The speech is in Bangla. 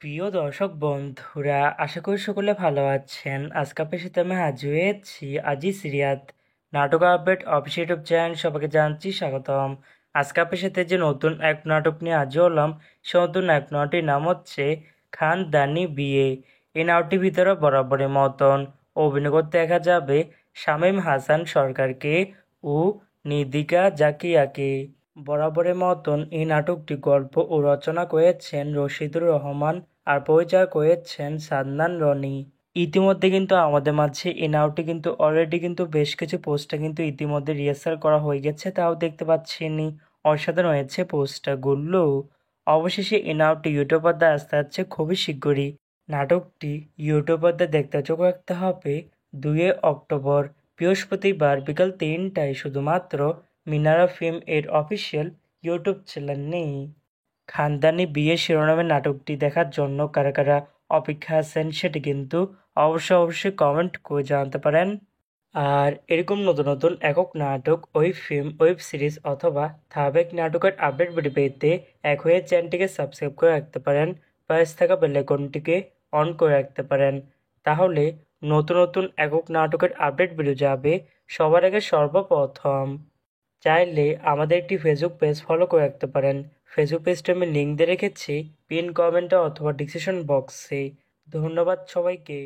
প্রিয় দর্শক বন্ধুরা, আশা করি সকলে ভালো আছেন। আজকে আপনার সাথে আমি হাজির হয়েছি আজি সিরিয়াত নাটক আপডেট অফিসিয়াল ইউটিউব চ্যানেল। সবাইকে জানছি স্বাগতম। আজকে আপনার সাথে যে নতুন এক নাটক নিয়ে হাজির হলাম, সে নতুন এক নাটকটির নাম হচ্ছে খানদানি বিয়ে। এই নাটকটির ভিতরে বরাবরের মতন অভিনয় করতে দেখা যাবে শামীম হাসান সরকারকে ও নিদিকা জাকিয়াকে। বরাবরের মতন এই নাটকটি গল্প ও রচনা করেছেন রশিদুর রহমান আর পরিচালনা করেছেন সাদনান রনি। ইতিমধ্যে কিন্তু আমাদের মাঝে এই নাটকটি কিন্তু অলরেডি কিন্তু বেশ কিছু পোস্টার কিন্তু ইতিমধ্যে রিহার্সাল করা হয়ে গেছে, তাও দেখতে পাচ্ছেনি। অসাধারণ হয়েছে পোস্টারগুলো। অবশেষে এই নাটকটি ইউটিউব পর্দায় আসতে যাচ্ছে খুবই শীঘ্রই। নাটকটি ইউটিউব পর্দায় দেখতে চোখ রাখতে হবে 2 অক্টোবর বৃহস্পতিবার বিকাল 3টায় শুধুমাত্র মিনারা ফিল্ম এর অফিসিয়াল ইউটিউব চ্যানেল নেই। খানদানি বিয়ে শিরোনামের নাটকটি দেখার জন্য কারা কারা অপেক্ষা আছেন সেটি কিন্তু অবশ্যই কমেন্ট করে জানাতে পারেন। আর এরকম নতুন নতুন একক নাটক, ওয়েব ফিল্ম, ওয়েব সিরিজ অথবা ধারাবাহিক নাটকের আপডেট ভিডিও পেতে এক হয়ে চ্যানেলটিকে সাবস্ক্রাইব করে রাখতে পারেন। পাশে থাকা বেল আইকনটিকে অন করে রাখতে পারেন। তাহলে নতুন নতুন একক নাটকের আপডেট ভিডিও যাবে সবার আগে সর্বপ্রথম। চাইলে আমাদের একটি ফেসবুক পেজ ফলো করে রাখতে পারেন। ফেসবুক পেজটা আমি লিঙ্ক দিয়ে রেখেছি পিন কমেন্টে অথবা ডিসক্রিপশন বক্সে। ধন্যবাদ সবাইকে।